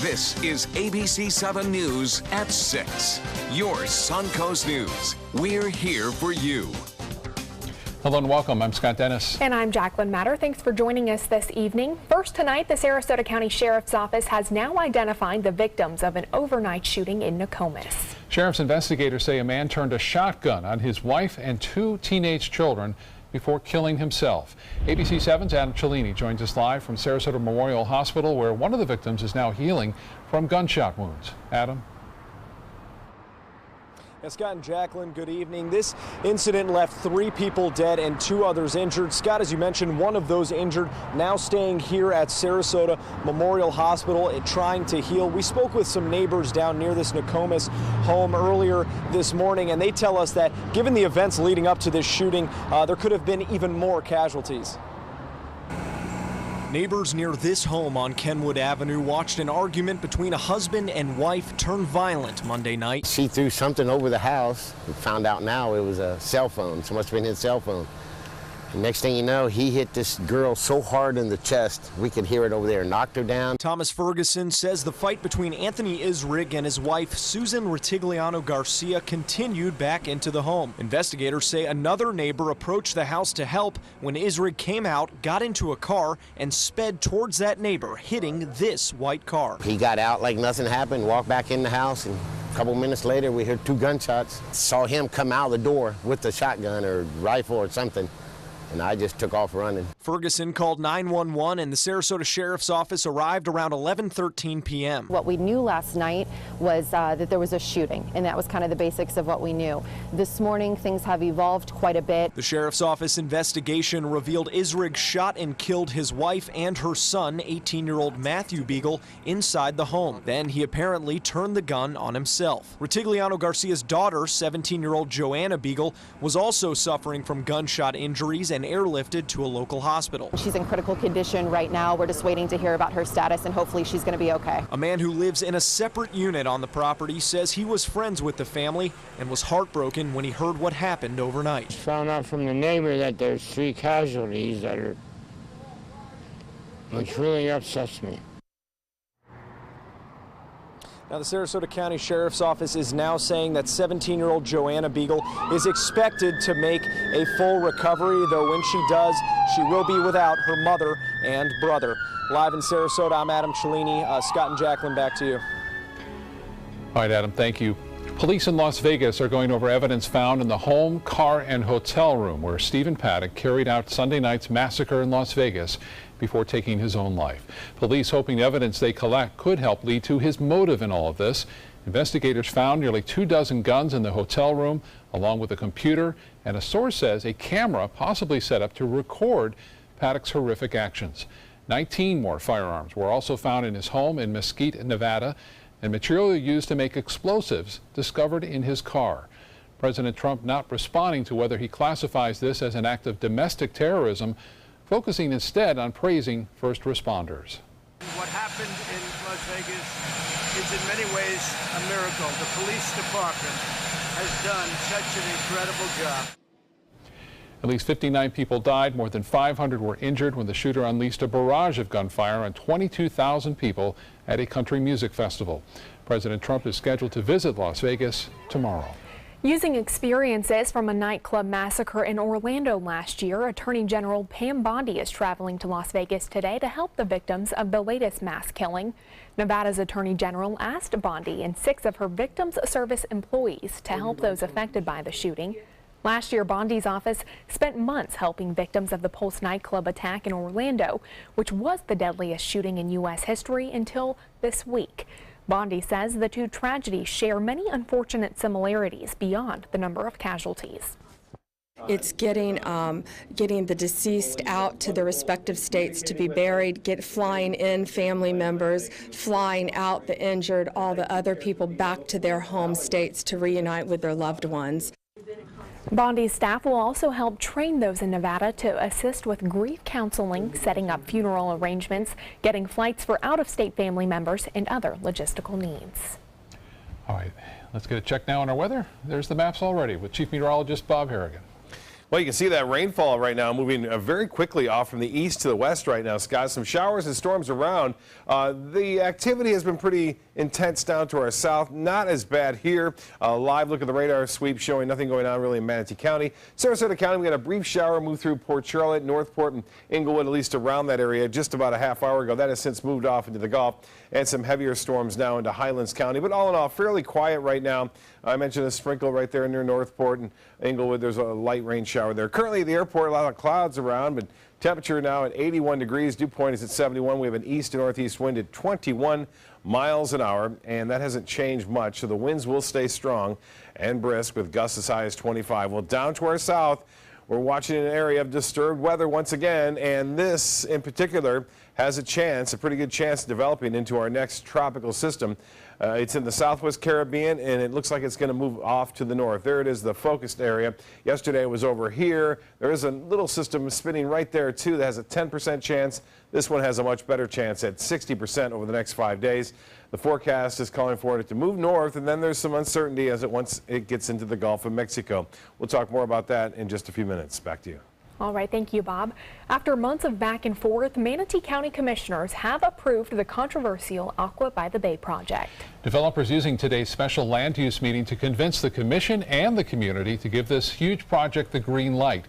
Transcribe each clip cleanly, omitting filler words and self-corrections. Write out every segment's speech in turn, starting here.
This is ABC7 News at 6. Your Suncoast News. We're here for you. Hello and welcome. I'm Scott Dennis. And I'm Jacqueline Matter. Thanks for joining us this evening. First tonight, the Sarasota County Sheriff's Office has now identified the victims of an overnight shooting in Nokomis. Sheriff's investigators say a man turned a shotgun on his wife and two teenage children before killing himself. ABC7's Adam Cellini joins us live from Sarasota Memorial Hospital, where one of the victims is now healing from gunshot wounds. Adam? Scott and Jacqueline, good evening. This incident left 3 people dead and 2 others injured. Scott, as you mentioned, one of those injured now staying here at Sarasota Memorial Hospital trying to heal. We spoke with some neighbors down near this Nokomis home earlier this morning, and they tell us that given the events leading up to this shooting, there could have been even more casualties. Neighbors near this home on Kenwood Avenue watched an argument between a husband and wife turn violent Monday night. She threw something over the house. We found out now it was a cell phone. So it must have been his cell phone. And next thing you know, he hit this girl so hard in the chest, we could hear it over there, knocked her down. Thomas Ferguson says the fight between Anthony Isrig and his wife, Susan Ritigliano Garcia, continued back into the home. Investigators say another neighbor approached the house to help when Isrig came out, got into a car, and sped towards that neighbor, hitting this white car. He got out like nothing happened, walked back in the house, and a couple minutes later, we heard 2 gunshots. Saw him come out the door with the shotgun or rifle or something. And I just took off running. Ferguson called 911 and the Sarasota Sheriff's Office arrived around 11:13 p.m. What we knew last night was that there was a shooting, and that was kind of the basics of what we knew. This morning, things have evolved quite a bit. The Sheriff's Office investigation revealed Isrig shot and killed his wife and her son, 18-year-old Matthew Beagle, inside the home. Then he apparently turned the gun on himself. Ritigliano Garcia's daughter, 17-year-old Joanna Beagle, was also suffering from gunshot injuries and airlifted to a local hospital. She's in critical condition right now. We're just waiting to hear about her status, and hopefully she's going to be okay. A man who lives in a separate unit on the property says he was friends with the family and was heartbroken when he heard what happened overnight. Found out from the neighbor that there's 3 casualties which really upsets me. Now, the Sarasota County Sheriff's Office is now saying that 17-year-old Joanna Beagle is expected to make a full recovery, though when she does, she will be without her mother and brother. Live in Sarasota, I'm Adam Cellini. Scott and Jacqueline, back to you. All right, Adam, thank you. Police in Las Vegas are going over evidence found in the home, car, and hotel room where Stephen Paddock carried out Sunday night's massacre in Las Vegas before taking his own life. Police hoping the evidence they collect could help lead to his motive in all of this. Investigators found nearly 24 guns in the hotel room, along with a computer, and a source says a camera possibly set up to record Paddock's horrific actions. 19 more firearms were also found in his home in Mesquite, Nevada, and material used to make explosives discovered in his car. President Trump not responding to whether he classifies this as an act of domestic terrorism, focusing instead on praising first responders. What happened in Las Vegas is in many ways a miracle. The police department has done such an incredible job. At least 59 people died, more than 500 were injured when the shooter unleashed a barrage of gunfire on 22,000 people at a country music festival. President Trump is scheduled to visit Las Vegas tomorrow. Using experiences from a nightclub massacre in Orlando last year, Attorney General Pam Bondi is traveling to Las Vegas today to help the victims of the latest mass killing. Nevada's Attorney General asked Bondi and 6 of her victims service employees to help those affected by the shooting. Last year, Bondi's office spent months helping victims of the Pulse nightclub attack in Orlando, which was the deadliest shooting in U.S. history until this week. Bondi says the 2 tragedies share many unfortunate similarities beyond the number of casualties. It's getting the deceased out to their respective states to be buried, flying in family members, flying out the injured, all the other people back to their home states to reunite with their loved ones. Bondi's staff will also help train those in Nevada to assist with grief counseling, setting up funeral arrangements, getting flights for out-of-state family members, and other logistical needs. All right, let's get a check now on our weather. There's the maps already with Chief Meteorologist Bob Harrigan. Well, you can see that rainfall right now moving very quickly off from the east to the west right now, Scott. Some showers and storms around. The activity has been pretty intense down to our south. Not as bad here. Live look at the radar sweep showing nothing going on really in Manatee County. Sarasota County, we got a brief shower move through Port Charlotte, Northport, and Inglewood, at least around that area just about a half hour ago. That has since moved off into the Gulf, and some heavier storms now into Highlands County. But all in all, fairly quiet right now. I mentioned a sprinkle right there near Northport and Inglewood. There's a light rain shower there. Currently at the airport, a lot of clouds around, but temperature now at 81 degrees. Dew point is at 71. We have an east to northeast wind at 21 miles an hour, and that hasn't changed much. So the winds will stay strong and brisk with gusts as high as 25. Well, down to our south, we're watching an area of disturbed weather once again, and this in particular has a pretty good chance of developing into our next tropical system. It's in the southwest Caribbean, and it looks like it's going to move off to the north. There it is, the focused area. Yesterday it was over here. There is a little system spinning right there, too, that has a 10% chance. This one has a much better chance at 60% over the next 5 days. The forecast is calling for it to move north, and then there's some uncertainty once it gets into the Gulf of Mexico. We'll talk more about that in just a few minutes. Back to you. All right, thank you, Bob. After months of back and forth, Manatee County commissioners have approved the controversial Aqua by the Bay project. Developers using today's special land use meeting to convince the commission and the community to give this huge project the green light.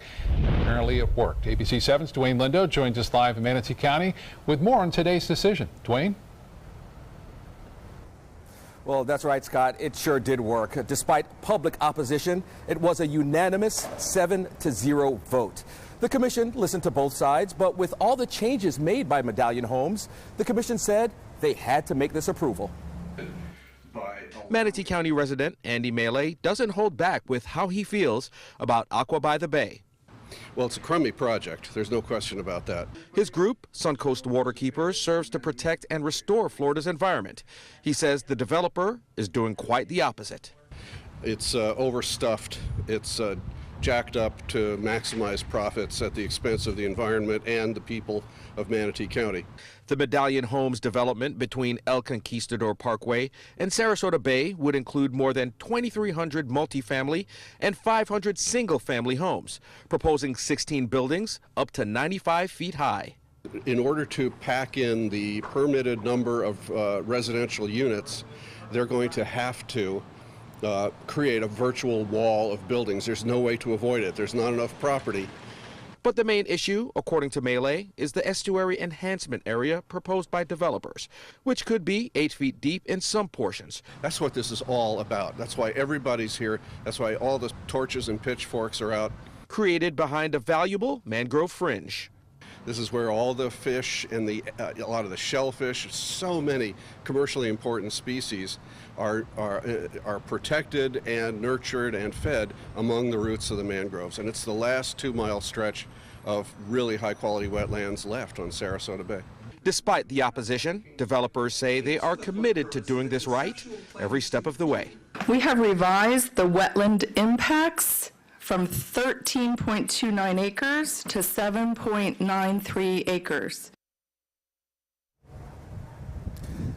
Apparently it worked. ABC7's Dwayne Lindo joins us live in Manatee County with more on today's decision. Dwayne? Well, that's right, Scott. It sure did work. Despite public opposition, it was a unanimous 7-0 vote. The commission listened to both sides, but with all the changes made by Medallion Homes, the commission said they had to make this approval. Manatee County resident Andy Melee doesn't hold back with how he feels about Aqua by the Bay. Well, it's a crummy project. There's no question about that. His group, Suncoast Waterkeepers, serves to protect and restore Florida's environment. He says the developer is doing quite the opposite. It's overstuffed. It's jacked up to maximize profits at the expense of the environment and the people of Manatee County. The Medallion Homes development between El Conquistador Parkway and Sarasota Bay would include more than 2,300 multifamily and 500 single-family homes, proposing 16 buildings up to 95 feet high. In order to pack in the permitted number of residential units, they're going to have to create a virtual wall of buildings. There's no way to avoid it. There's not enough property. But the main issue, according to Melee, is the estuary enhancement area proposed by developers, which could be 8 feet deep in some portions. That's what this is all about. That's why everybody's here. That's why all the torches and pitchforks are out. Created behind a valuable mangrove fringe. This is where all the fish and a lot of the shellfish, so many commercially important species are protected and nurtured and fed among the roots of the mangroves. And it's the last 2-mile stretch of really high-quality wetlands left on Sarasota Bay. Despite the opposition, developers say they are committed to doing this right every step of the way. We have revised the wetland impacts from 13.29 acres to 7.93 acres.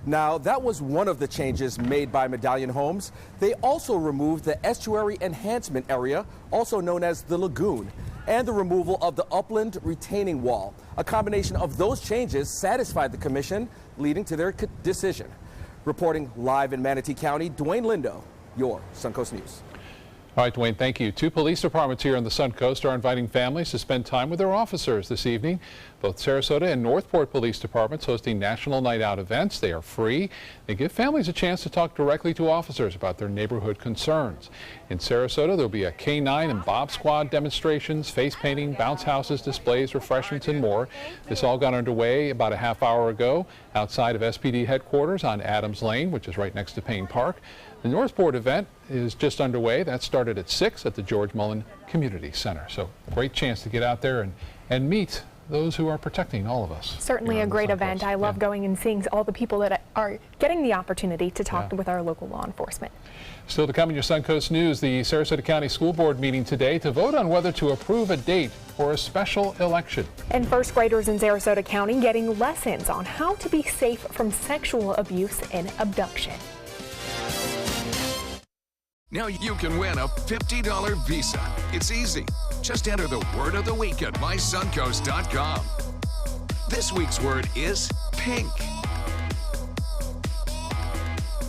Now, that was one of the changes made by Medallion Homes. They also removed the estuary enhancement area, also known as the lagoon, and the removal of the upland retaining wall. A combination of those changes satisfied the commission, leading to their decision. Reporting live in Manatee County, Dwayne Lindo, your Suncoast News. All right, Dwayne, thank you. 2 police departments here on the Suncoast are inviting families to spend time with their officers this evening. Both Sarasota and Northport police departments hosting National Night Out events. They are free. They give families a chance to talk directly to officers about their neighborhood concerns. In Sarasota, there'll be a K9 and Bob Squad demonstrations, face painting, bounce houses, displays, refreshments, and more. This all got underway about a half hour ago outside of SPD headquarters on Adams Lane, which is right next to Payne Park. The Northport event is just underway. That started at 6 at the George Mullen Community Center. So great chance to get out there and meet those who are protecting all of us. Certainly a great event. I love going and seeing all the people that are getting the opportunity to talk with our local law enforcement. Still to come in your Suncoast News, the Sarasota County School Board meeting today to vote on whether to approve a date for a special election. And first graders in Sarasota County getting lessons on how to be safe from sexual abuse and abduction. Now you can win a $50 Visa. It's easy. Just enter the word of the week at mysuncoast.com. This week's word is pink.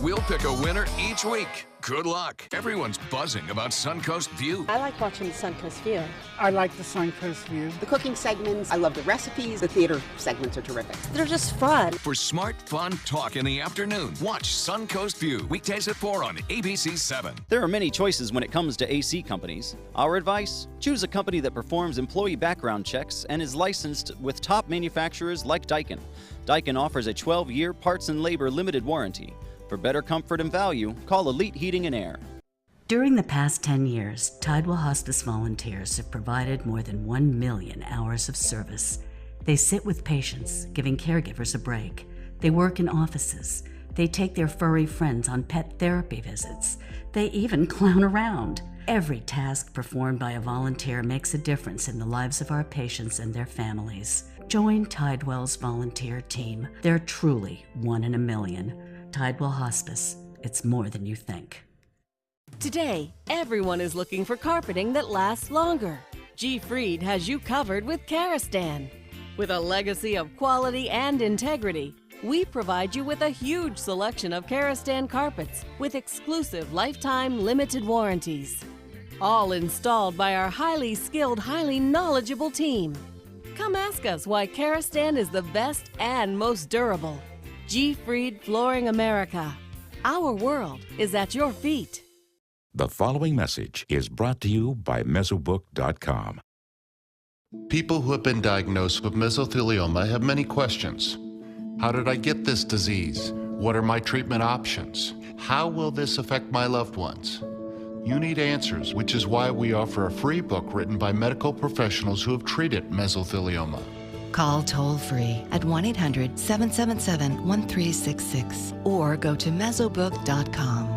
We'll pick a winner each week. Good luck. Everyone's buzzing about Suncoast View. I like watching the Suncoast View. I like the Suncoast View. The cooking segments, I love the recipes. The theater segments are terrific. They're just fun. For smart, fun talk in the afternoon, watch Suncoast View, weekdays at 4 on ABC7. There are many choices when it comes to AC companies. Our advice? Choose a company that performs employee background checks and is licensed with top manufacturers like Daikin. Daikin offers a 12-year parts and labor limited warranty. For better comfort and value, call Elite Heating and Air. During the past 10 years, Tidewell Hospice volunteers have provided more than 1 million hours of service. They sit with patients, giving caregivers a break. They work in offices. They take their furry friends on pet therapy visits. They even clown around. Every task performed by a volunteer makes a difference in the lives of our patients and their families. Join Tidewell's volunteer team. They're truly 1 in a million. Tidewell Hospice. It's more than you think. Today, everyone is looking for carpeting that lasts longer. G. Fried has you covered with Karastan. With a legacy of quality and integrity, we provide you with a huge selection of Karastan carpets with exclusive lifetime limited warranties. All installed by our highly skilled, highly knowledgeable team. Come ask us why Karastan is the best and most durable. G. Fried Flooring America. Our world is at your feet. The following message is brought to you by Mesobook.com. People who have been diagnosed with mesothelioma have many questions. How did I get this disease? What are my treatment options? How will this affect my loved ones? You need answers, which is why we offer a free book written by medical professionals who have treated mesothelioma. Call toll-free at 1-800-777-1366 or go to mesobook.com.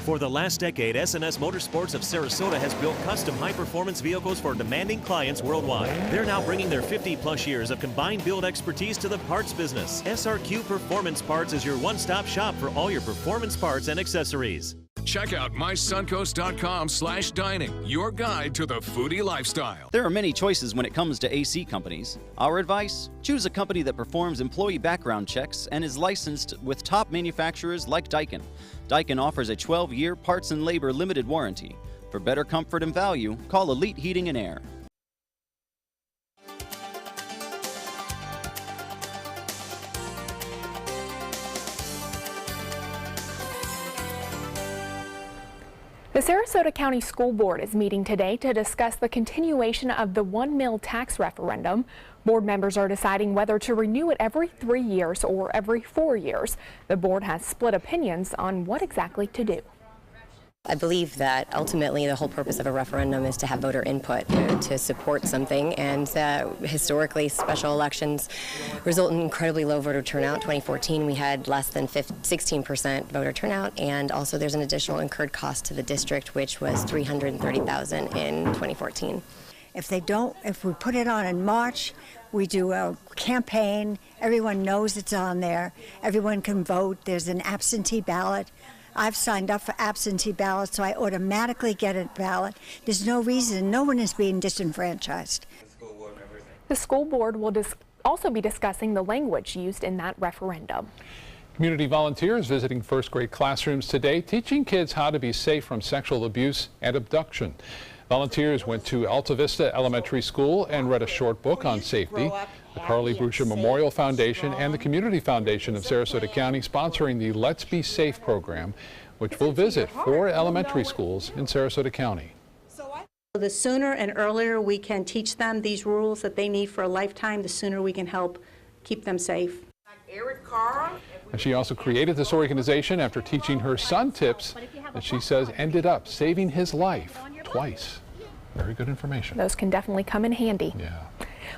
For the last decade, S&S Motorsports of Sarasota has built custom high-performance vehicles for demanding clients worldwide. They're now bringing their 50-plus years of combined build expertise to the parts business. SRQ Performance Parts is your one-stop shop for all your performance parts and accessories. Check out mysuncoast.com/dining, your guide to the foodie lifestyle. There are many choices when it comes to AC companies. Our advice? Choose a company that performs employee background checks and is licensed with top manufacturers like Daikin. Daikin offers a 12-year parts and labor limited warranty. For better comfort and value, call Elite Heating and Air. The Sarasota County School Board is meeting today to discuss the continuation of the 1 mil tax referendum. Board members are deciding whether to renew it every 3 years or every 4 years. The board has split opinions on what exactly to do. I believe that ultimately the whole purpose of a referendum is to have voter input to support something, and historically special elections result in incredibly low voter turnout. 2014 we had less than 16% voter turnout, and also there's an additional incurred cost to the district, which was $330,000 in 2014. If we put it on in March, we do a campaign, everyone knows it's on there, everyone can vote, there's an absentee ballot. I've signed up for absentee ballots, so I automatically get a ballot. There's no reason, no one is being disenfranchised. The school board will also be discussing the language used in that referendum. Community volunteers visiting first grade classrooms today, teaching kids how to be safe from sexual abuse and abduction. Volunteers went to Alta Vista Elementary School and read a short book on safety. The Carly Bruscia Memorial Foundation and the Community Foundation of Sarasota County sponsoring the Let's Be Safe program, which will visit 4 elementary schools in Sarasota County. The sooner and earlier we can teach them these rules that they need for a lifetime, the sooner we can help keep them safe. And she also created this organization after teaching her son tips that she says ended up saving his life twice. Very good information. Those can definitely come in handy. Yeah.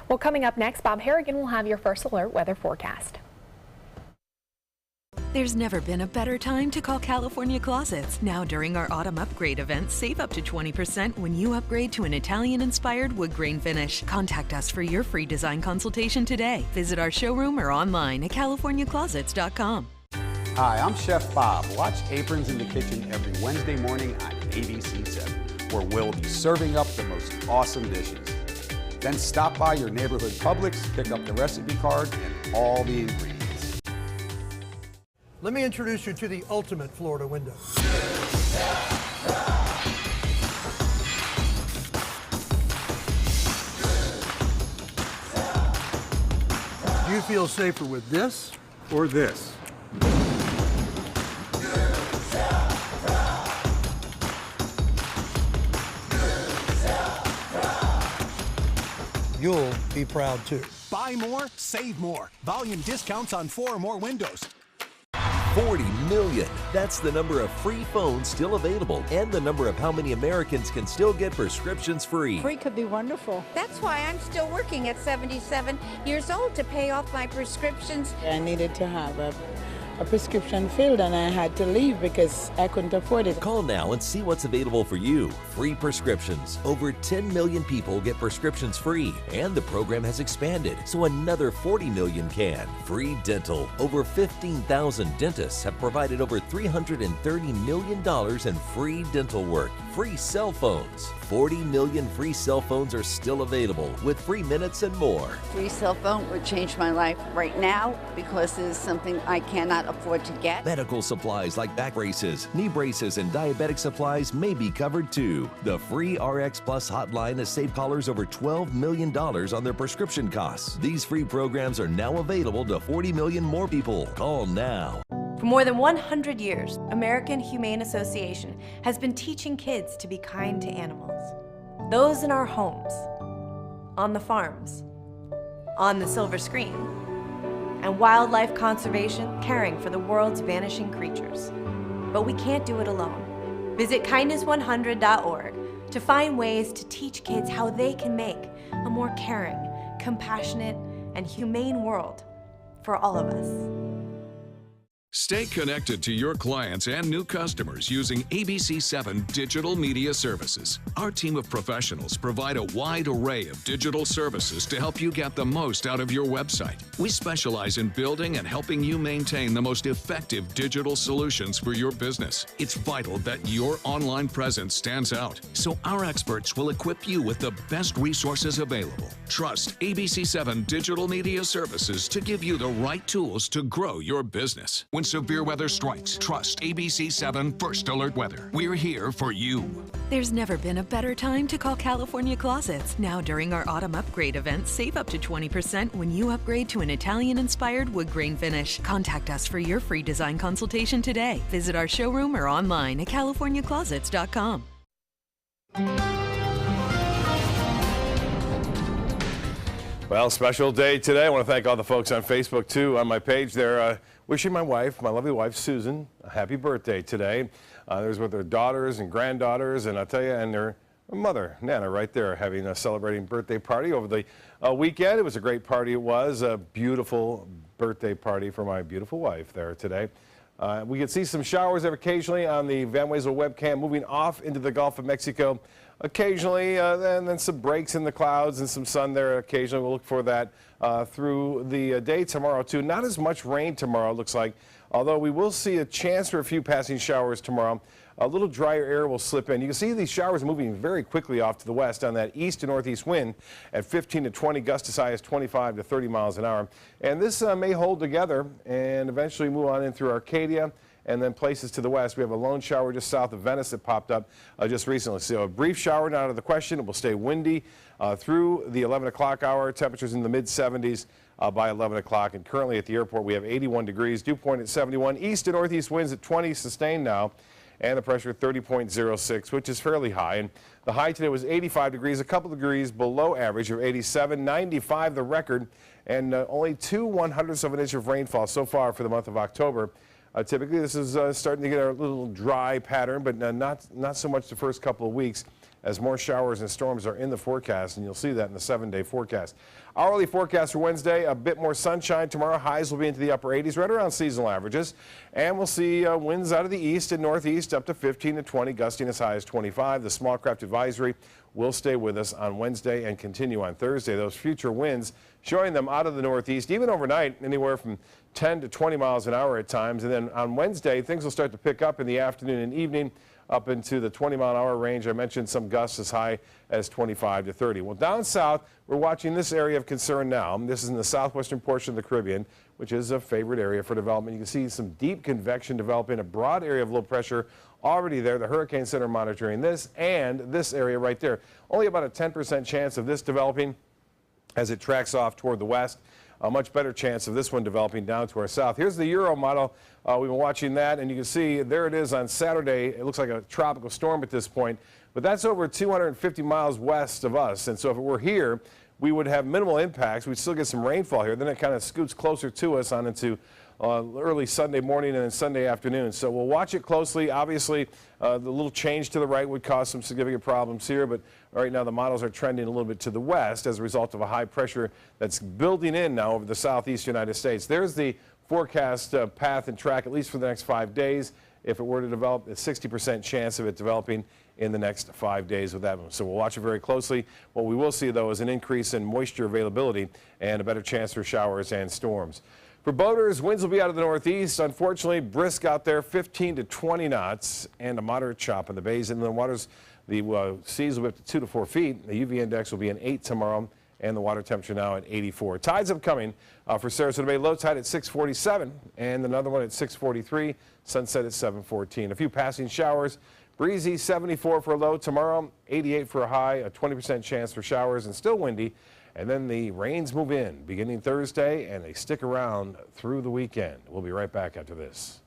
Well, coming up next, Bob Harrigan will have your first alert weather forecast. There's never been a better time to call California Closets. Now during our autumn upgrade event, save up to 20% when you upgrade to an Italian-inspired wood grain finish. Contact us for your free design consultation today. Visit our showroom or online at californiaclosets.com. Hi, I'm Chef Bob. Watch Aprons in the Kitchen every Wednesday morning on ABC7, where we'll be serving up the most awesome dishes. Then stop by your neighborhood Publix, pick up the recipe card and all the ingredients. Let me introduce you to the ultimate Florida window. Do you feel safer with this or this? You'll be proud too. Buy more, save more. Volume discounts on 4 or more windows. 40 million. That's the number of free phones still available and the number of how many Americans can still get prescriptions free. Free could be wonderful. That's why I'm still working at 77 years old to pay off my prescriptions. I needed to have a prescription filled and I had to leave because I couldn't afford it. Call now and see what's available for you. Free prescriptions. Over 10 million people get prescriptions free, and the program has expanded so another 40 million can. Free dental. Over 15,000 dentists have provided over $330 million in free dental work. Free cell phones. 40 million free cell phones are still available with free minutes and more. Free cell phone would change my life right now because it is something I cannot afford to get. Medical supplies like back braces, knee braces, and diabetic supplies may be covered too. The free RX Plus hotline has saved callers over $12 million on their prescription costs. These free programs are now available to 40 million more people. Call now. For more than 100 years, American Humane Association has been teaching kids to be kind to animals. Those in our homes, on the farms, on the silver screen, and wildlife conservation, caring for the world's vanishing creatures. But we can't do it alone. Visit kindness100.org to find ways to teach kids how they can make a more caring, compassionate, and humane world for all of us. Stay connected to your clients and new customers using ABC7 Digital Media Services. Our team of professionals provide a wide array of digital services to help you get the most out of your website. We specialize in building and helping you maintain the most effective digital solutions for your business. It's vital that your online presence stands out, so our experts will equip you with the best resources available. Trust ABC7 Digital Media Services to give you the right tools to grow your business. When severe weather strikes, trust ABC7 First Alert Weather. We're here for you. There's never been a better time to call California Closets. Now during our autumn upgrade event, save up to 20% when you upgrade to an Italian-inspired wood grain finish. Contact us for your free design consultation today. Visit our showroom or online at californiaclosets.com. Well, special day today. I want to thank all the folks on Facebook, too, on my page there. Wishing my wife, my lovely wife, Susan, a happy birthday today. There's with their daughters and granddaughters, and I'll tell you, and their mother, Nana, right there, having a celebrating birthday party over the weekend. It was a great party. It was a beautiful birthday party for my beautiful wife there today. We could see some showers there occasionally on the Van Wezel webcam moving off into the Gulf of Mexico. Occasionally, and then some breaks in the clouds and some sun there occasionally. We'll look for that through the day tomorrow, too. Not as much rain tomorrow, it looks like, although we will see a chance for a few passing showers tomorrow. A little drier air will slip in. You can see these showers moving very quickly off to the west on that east to northeast wind at 15 to 20, gusts as high as 25 to 30 miles an hour. And this may hold together and eventually move on in through Arcadia and then places to the west. We have a lone shower just south of Venice that popped up just recently. So a brief shower, not out of the question. It will stay windy through the 11 o'clock hour. Temperatures in the mid-70s by 11 o'clock. And currently at the airport, we have 81 degrees. Dew point at 71. East and northeast winds at 20, sustained now. And the pressure 30.06, which is fairly high. And the high today was 85 degrees, a couple degrees below average of 87, 95 the record, and only 2/100ths of an inch of rainfall so far for the month of October. Typically, this is starting to get a little dry pattern, but not so much the first couple of weeks as more showers and storms are in the forecast, and you'll see that in the 7-day forecast. Hourly forecast for Wednesday, a bit more sunshine tomorrow. Highs will be into the upper 80s, right around seasonal averages. And we'll see winds out of the east and northeast up to 15 to 20, gusting as high as 25. The small craft advisory will stay with us on Wednesday and continue on Thursday. Those future winds showing them out of the northeast, even overnight, anywhere from 10 to 20 miles an hour at times. And then on Wednesday, things will start to pick up in the afternoon and evening up into the 20-mile-an-hour range. I mentioned some gusts as high as 25 to 30. Well, down south, we're watching this area of concern now. This is in the southwestern portion of the Caribbean, which is a favorite area for development. You can see some deep convection developing, a broad area of low pressure already there. The Hurricane Center monitoring this and this area right there. Only about a 10% chance of this developing as it tracks off toward the west. A much better chance of this one developing down to our south. Here's the Euro model. We've been watching that, and you can see there it is on Saturday. It looks like a tropical storm at this point, but that's over 250 miles west of us. And so if it were here, we would have minimal impacts. We'd still get some rainfall here. Then it kind of scoots closer to us on into early Sunday morning and then Sunday afternoon. So we'll watch it closely. Obviously, the little change to the right would cause some significant problems here, but right now the models are trending a little bit to the west as a result of a high pressure that's building in now over the southeast United States. There's the forecast path and track, at least for the next 5 days. If it were to develop, a 60% chance of it developing in the next 5 days with that one. So we'll watch it very closely. What we will see, though, is an increase in moisture availability and a better chance for showers and storms. For boaters, winds will be out of the northeast. Unfortunately, brisk out there, 15 to 20 knots, and a moderate chop in the bays. And the waters, the seas will be up to 2 to 4 feet. The UV index will be an 8 tomorrow, and the water temperature now at 84. Tides upcoming for Sarasota Bay. Low tide at 6:47, and another one at 6:43. Sunset at 7:14. A few passing showers. Breezy, 74 for a low tomorrow, 88 for a high, a 20% chance for showers, and still windy. And then the rains move in beginning Thursday, and they stick around through the weekend. We'll be right back after this.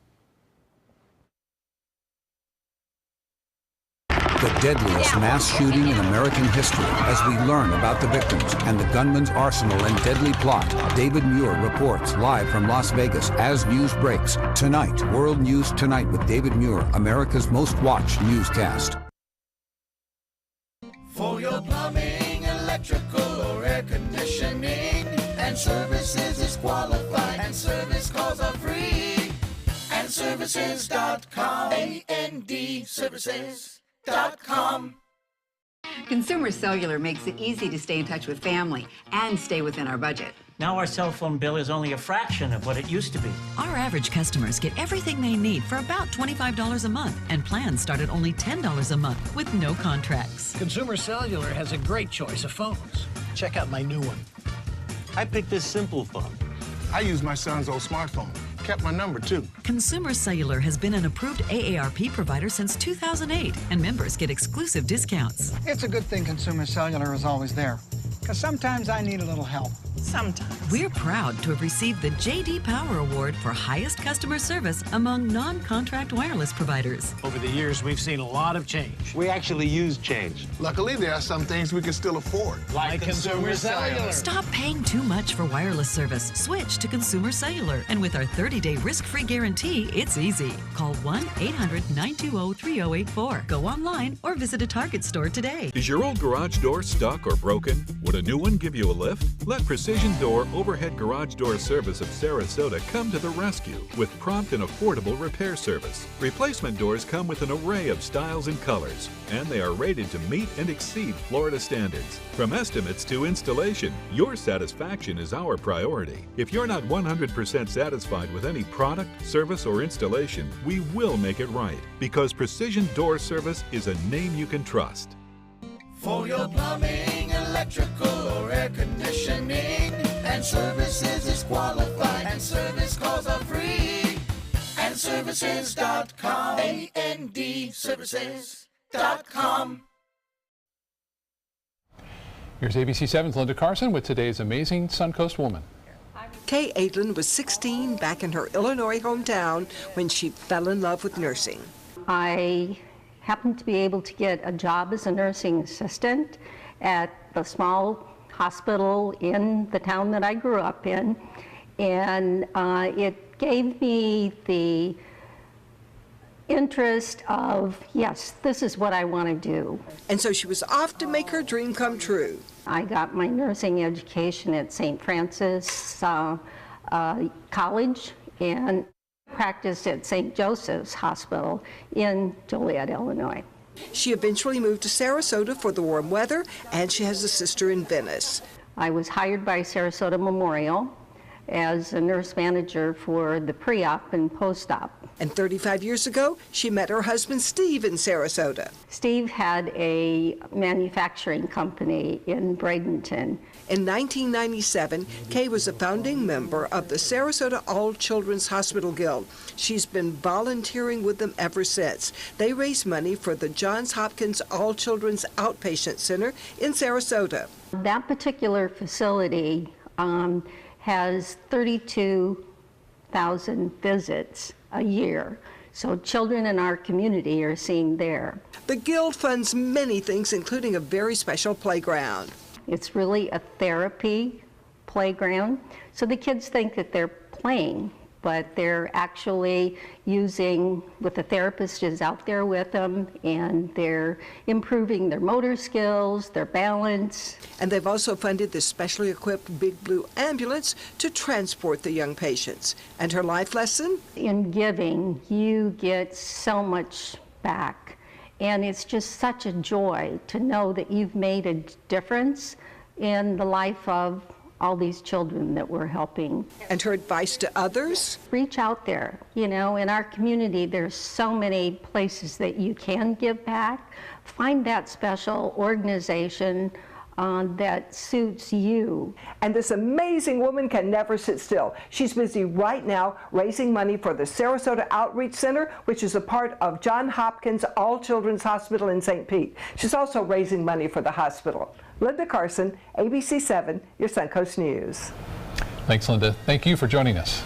The deadliest mass shooting in American history. As we learn about the victims and the gunman's arsenal and deadly plot, David Muir reports live from Las Vegas as news breaks. Tonight, World News Tonight with David Muir, America's most watched newscast. For your plumbing, electrical, or air conditioning, and services is qualified, and service calls are free. And services.com, A-N-D, services.com. Consumer Cellular makes it easy to stay in touch with family and stay within our budget. Now our cell phone bill is only a fraction of what it used to be. Our average customers get everything they need for about $25 a month, and plans start at only $10 a month with no contracts. Consumer Cellular has a great choice of phones. Check out my new one. I picked this simple phone. I use my son's old smartphone. Kept my number, too. Consumer Cellular has been an approved AARP provider since 2008, and members get exclusive discounts. It's a good thing Consumer Cellular is always there, because sometimes I need a little help. Sometimes. We're proud to have received the J.D. Power Award for highest customer service among non-contract wireless providers. Over the years, we've seen a lot of change. We actually use change. Luckily, there are some things we can still afford. Like Consumer Cellular. Stop paying too much for wireless service. Switch to Consumer Cellular. And with our 30-day risk-free guarantee, it's easy. Call 1-800-920-3084. Go online or visit a Target store today. Is your old garage door stuck or broken? Would a new one give you a lift? Let Precision Door Overhead Garage Door Service of Sarasota come to the rescue with prompt and affordable repair service. Replacement doors come with an array of styles and colors, and they are rated to meet and exceed Florida standards. From estimates to installation, your satisfaction is our priority. If you're not 100% satisfied with any product, service, or installation, we will make it right, because Precision Door Service is a name you can trust. For your plumbing, electrical, or air conditioning, and services is qualified, and service calls are free. And services.com, A-N-D, services.com. Here's ABC7's Linda Carson with today's amazing Suncoast woman. Kay Adlin was 16 back in her Illinois hometown when she fell in love with nursing. I happened to be able to get a job as a nursing assistant at the small hospital in the town that I grew up in, and it gave me the interest of, yes, this is what I want to do. And so she was off to make her dream come true. I got my nursing education at St. Francis College and practiced at St. Joseph's Hospital in Joliet, Illinois. She eventually moved to Sarasota for the warm weather, and she has a sister in Venice. I was hired by Sarasota Memorial as a nurse manager for the pre-op and post-op. And 35 years ago, she met her husband Steve in Sarasota. Steve had a manufacturing company in Bradenton. In 1997, Kay was a founding member of the Sarasota All Children's Hospital Guild. She's been volunteering with them ever since. They raise money for the Johns Hopkins All Children's Outpatient Center in Sarasota. That particular facility has 32,000 visits a year. So children in our community are seen there. The Guild funds many things, including a very special playground. It's really a therapy playground. So the kids think that they're playing, but they're actually using what the therapist is out there with them, and they're improving their motor skills, their balance. And they've also funded the specially equipped Big Blue ambulance to transport the young patients. And her life lesson? In giving, you get so much back. And it's just such a joy to know that you've made a difference in the life of all these children that we're helping. And her advice to others? Reach out there. You know, in our community, there's so many places that you can give back. Find that special organization that suits you. And this amazing woman can never sit still. She's busy right now raising money for the Sarasota Outreach Center, which is a part of Johns Hopkins All Children's Hospital in St. Pete. She's also raising money for the hospital. Linda Carson, ABC7, your Suncoast News. Thanks, Linda. Thank you for joining us.